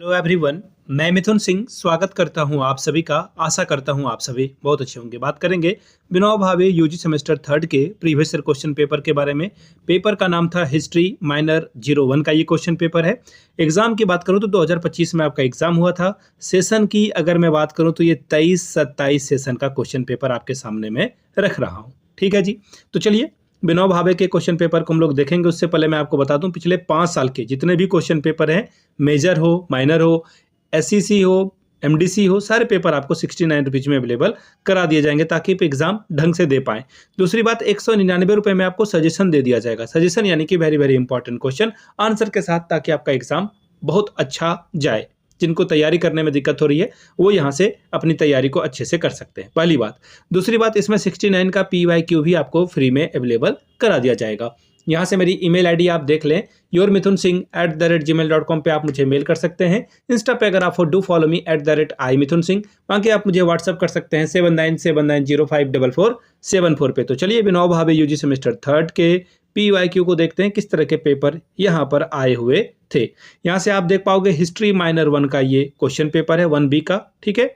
Hello everyone, मैं मिथुन सिंह स्वागत करता हूं आप सभी का। आशा करता हूं आप सभी बहुत अच्छे होंगे। बात करेंगे विनोबा भावे यूजी सेमेस्टर 3 के प्रीवियस ईयर क्वेश्चन पेपर के बारे में। पेपर का नाम था हिस्ट्री माइनर 01 का ये क्वेश्चन पेपर है। एग्जाम की बात करूं तो 2025 में आपका एग्जाम हुआ था। सेशन की अगर मैं बात करूं तो ये 23-27 सेशन का क्वेश्चन पेपर आपके सामने में रख रहा हूँ। ठीक है जी, तो चलिए विनोबा भावे के क्वेश्चन पेपर को हम लोग देखेंगे। उससे पहले मैं आपको बता दूं पिछले 5 साल के जितने भी क्वेश्चन पेपर हैं, मेजर हो, माइनर हो, एसईसी हो, एमडीसी हो, सारे पेपर आपको 69 रुपीज में अवेलेबल करा दिए जाएंगे ताकि आप एग्जाम ढंग से दे पाएं। दूसरी बात, 199 रुपये में आपको सजेशन दे दिया जाएगा। सजेशन यानी कि very very important question answer के साथ, ताकि आपका एग्जाम बहुत अच्छा जाए। जिनको तैयारी करने में दिक्कत हो रही है वो यहाँ से अपनी तैयारी को अच्छे से कर सकते हैं, पहली बात। दूसरी बात, इसमें 69 का PYQ भी आपको फ्री में अवेलेबल करा दिया जाएगा। यहाँ से मेरी ईमेल आईडी आप देख लें, yourmithunsingh@gmail.com पे आप मुझे मेल कर सकते हैं। इंस्टा पे अगर आप हो डू फॉलो मी @imithunsingh। बाकी आप मुझे व्हाट्सअप कर सकते हैं 7979054474 पे। तो चलिए विनोबा भावे यूजी सेमेस्टर 3 के PYQ को देखते हैं किस तरह के पेपर यहाँ पर आए हुए थे। यहाँ से आप देख पाओगे हिस्ट्री माइनर 1 का ये क्वेश्चन पेपर है, 1B का। ठीक है,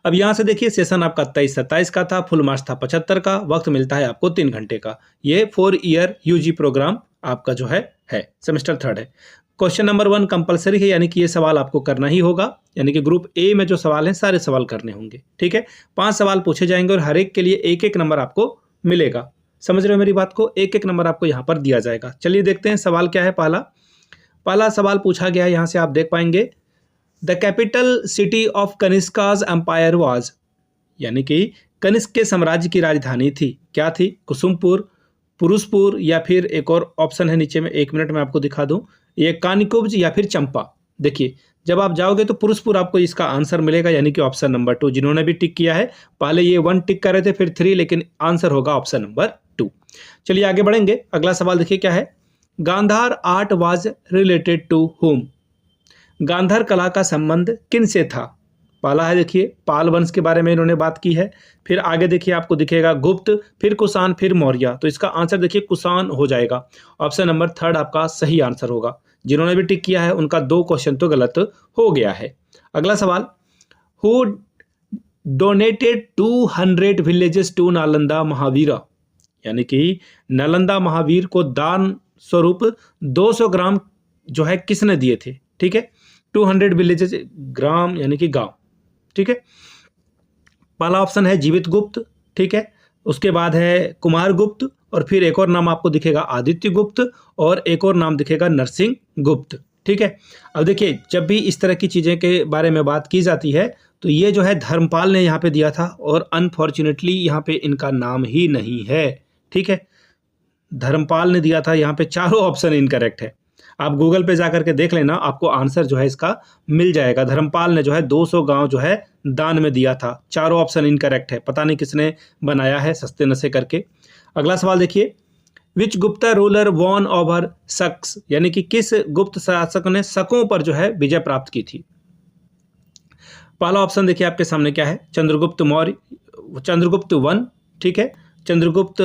अब यहाँ से देखिए सेशन आपका 23-27 का था, फुल मार्क्स था 75 का, वक्त मिलता है आपको 3 घंटे का। ये 4 ईयर यूजी प्रोग्राम आपका जो है सेमेस्टर 3 है। क्वेश्चन नंबर 1 कंपलसरी है, यानी कि ये सवाल आपको करना ही होगा। यानी कि ग्रुप ए में जो सवाल हैं सारे सवाल करने होंगे। ठीक है, 5 सवाल पूछे जाएंगे और हर एक के लिए एक एक नंबर आपको मिलेगा। समझ रहे हो मेरी बात को? एक एक नंबर आपको यहाँ पर दिया जाएगा। चलिए देखते हैं सवाल क्या है। पहला सवाल पूछा गया है, यहाँ से आप देख पाएंगे the capital city of Kanishka's empire was, यानी कि कनिष्क के साम्राज्य की राजधानी थी, क्या थी? कुसुमपुर, पुरुषपुर, या फिर एक और ऑप्शन है नीचे में, 1 मिनट में आपको दिखा दूं, ये कानिकुब्ज या फिर चंपा। देखिए जब आप जाओगे तो पुरुषपुर आपको इसका आंसर मिलेगा, यानी कि ऑप्शन नंबर 2। जिन्होंने भी टिक किया है, पहले ये 1 टिक कर रहे थे फिर 3, लेकिन आंसर होगा ऑप्शन नंबर 2। चलिए आगे बढ़ेंगे। अगला सवाल देखिए क्या है। Gandhara art was related to whom, Gandhara कला का संबंध किन से था? पहला है देखिए पाल वंश के बारे में इन्होंने बात की है। फिर आगे देखिए आपको दिखेगा गुप्त, फिर कुषाण, फिर मौर्य। तो इसका आंसर देखिए कुषाण हो जाएगा। ऑप्शन नंबर 3 आपका सही आंसर होगा। जिन्होंने भी टिक किया है उनका 2 क्वेश्चन तो गलत हो गया है। अगला सवाल, who donated 200 villages to Nalanda Mahavira, यानी कि नालंदा महावीर को दान स्वरूप 200 ग्राम जो है किसने दिए थे? ठीक है, 200 विलेजेस, ग्राम यानी कि गांव। ठीक है, पहला ऑप्शन है जीवित गुप्त। ठीक है, उसके बाद है कुमार गुप्त, और फिर एक और नाम आपको दिखेगा आदित्य गुप्त, और एक और नाम दिखेगा नरसिंह गुप्त। ठीक है, अब देखिए जब भी इस तरह की चीज़ें के बारे में बात की जाती है तो ये जो है धर्मपाल ने यहाँ पे दिया था, और अनफॉर्चुनेटली यहाँ पे इनका नाम ही नहीं है। ठीक है, धर्मपाल ने दिया था, यहाँ पे चारों ऑप्शन इनकरेक्ट है। आप गूगल पे जाकर के देख लेना, आपको आंसर जो है इसका मिल जाएगा। धर्मपाल ने जो है 200 गांव जो है दान में दिया था। चारों ऑप्शन इनकरेक्ट है, पता नहीं किसने बनाया है सस्ते नशे करके। अगला सवाल देखिए, विच गुप्ता रूलर वॉन ओवर सक्स, यानी कि किस गुप्त शासक ने शकों पर जो है विजय प्राप्त की थी? पहला ऑप्शन देखिए आपके सामने क्या है, चंद्रगुप्त मौर्य, चंद्रगुप्त 1। ठीक है, चंद्रगुप्त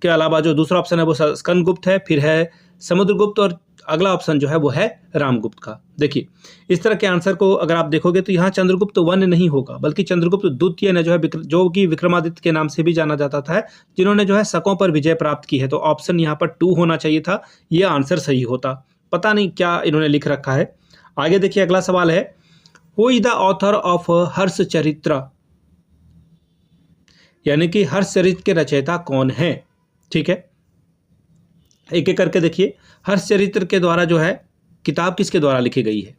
के अलावा जो दूसरा ऑप्शन है वो स्कंदगुप्त है, फिर है समुद्रगुप्त, और अगला ऑप्शन जो है वो है रामगुप्त का। देखिए इस तरह के आंसर को अगर आप देखोगे तो यहाँ चंद्रगुप्त 1 नहीं होगा, बल्कि चंद्रगुप्त द्वितीय ने जो है जो कि विक्रमादित्य के नाम से भी जाना जाता था, जिन्होंने जो है शकों पर विजय प्राप्त की है। तो ऑप्शन यहाँ पर 2 होना चाहिए था, ये आंसर सही होता। पता नहीं क्या इन्होंने लिख रखा है। आगे देखिए अगला सवाल है, who is the author of Harshacharitra, यानी कि हर्षचरित्र के रचयिता कौन है? ठीक है, एक एक करके देखिए। हर्षचरित्र के द्वारा जो है किताब किसके द्वारा लिखी गई है?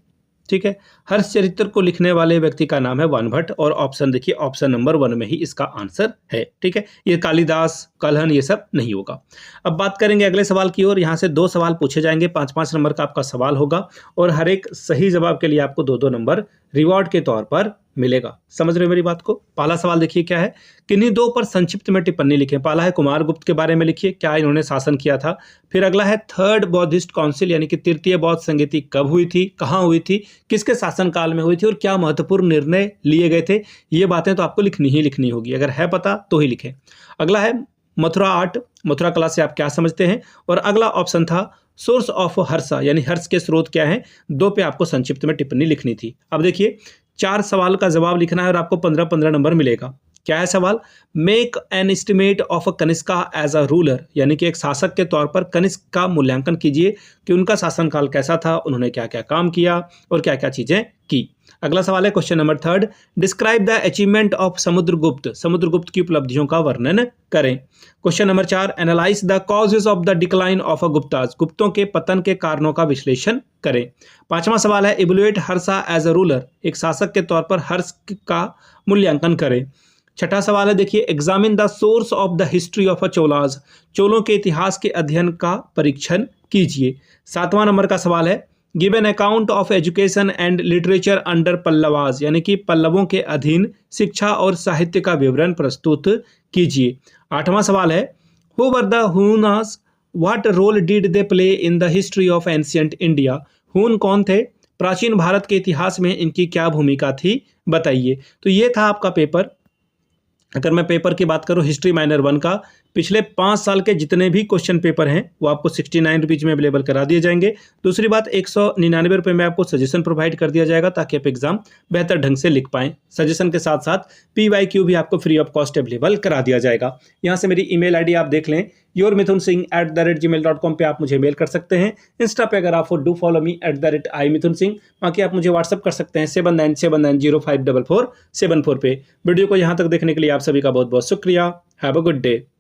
ठीक है, हर्षचरित्र को लिखने वाले व्यक्ति का नाम है वानभट्ट, और ऑप्शन देखिए ऑप्शन नंबर 1 में ही इसका आंसर है। ठीक है, ये कालिदास, कलहन, ये सब नहीं होगा। अब बात करेंगे अगले सवाल की ओर। यहाँ से 2 सवाल पूछे जाएंगे, 5-5 नंबर का आपका सवाल होगा, और हर एक सही जवाब के लिए आपको 2-2 नंबर रिवॉर्ड के तौर पर मिलेगा। समझ रहे हो मेरी बात को? पहला सवाल देखिए क्या है, किन्हीं 2 पर संक्षिप्त में टिप्पणी लिखें। पहला है कुमार गुप्त के बारे में लिखिए, क्या इन्होंने शासन किया था। फिर अगला है 3rd बौद्धिस्ट काउंसिल, यानी कि तृतीय बौद्ध संगति कब हुई थी, कहाँ हुई थी, किसके शासनकाल में हुई थी, और क्या महत्वपूर्ण निर्णय लिए गए थे। ये बातें तो आपको लिखनी ही लिखनी होगी, अगर है पता तो ही लिखें। अगला है मथुरा आर्ट, मथुरा कला से आप क्या समझते हैं। और अगला ऑप्शन था सोर्स ऑफ हर्षा, यानी हर्ष के स्रोत क्या है, 2 पे आपको संक्षिप्त में टिप्पणी लिखनी थी। अब देखिए 4 सवाल का जवाब लिखना है और आपको 15-15 नंबर मिलेगा। क्या है सवाल? Make an estimate of a Kanishka as a ruler, यानी कि एक शासक के तौर पर कनिष्क का मूल्यांकन कीजिए कि उनका शासनकाल कैसा था, उन्होंने क्या क्या काम किया और क्या क्या चीजें की। अगला सवाल है question number 3, describe the achievement of Samudragupta, Samudragupta की उपलब्धियों का वर्णन करें। Question number 4, analyse the causes of the decline of a Guptas, गुप्तों के पतन के कारणों का विश्लेषण करें। 5वां सवाल है evaluate Harsha as a ruler, एक शासक के तौर पर हर्ष का मूल्यांकन करें। 6ठा सवाल है देखिए examine the source of the history of a Cholas, चोलों के इतिहास के अध्ययन का परीक्षण कीजिए। 7वां नंबर का सवाल है give an account of education and literature under Pallavas, यानी कि पल्लवों के अधीन शिक्षा और साहित्य का विवरण प्रस्तुत कीजिए। 8वां सवाल है who were the Hunas, what role did they play in the history of ancient India, Huns कौन थे, प्राचीन भारत के इतिहास में इनकी क्या भूमिका थी, बताइए। तो ये था आपका पेपर। अगर मैं पेपर की बात करूं हिस्ट्री माइनर 1 का, पिछले 5 साल के जितने भी क्वेश्चन पेपर हैं वो आपको 69 रुपीज़ में अवेलेबल करा दिए जाएंगे। दूसरी बात 199 रुपये में आपको सजेशन प्रोवाइड कर दिया जाएगा ताकि आप एग्जाम बेहतर ढंग से लिख पाएं। सजेशन के साथ साथ PYQ भी आपको फ्री ऑफ कॉस्ट अवेलेबल करा दिया जाएगा। यहाँ से मेरी ईमेल आईडी आप देख लें yourmithunsingh@gmail.com पे आप मुझे मेल कर सकते हैं। इंस्टा पे अगर आप डू फॉलो मी @imithunsingh, बाकी आप मुझे व्हाट्सअप कर सकते हैं 7979054474 पे। वीडियो को यहाँ तक देखने के लिए आप सभी का बहुत बहुत शुक्रिया। Have a good day.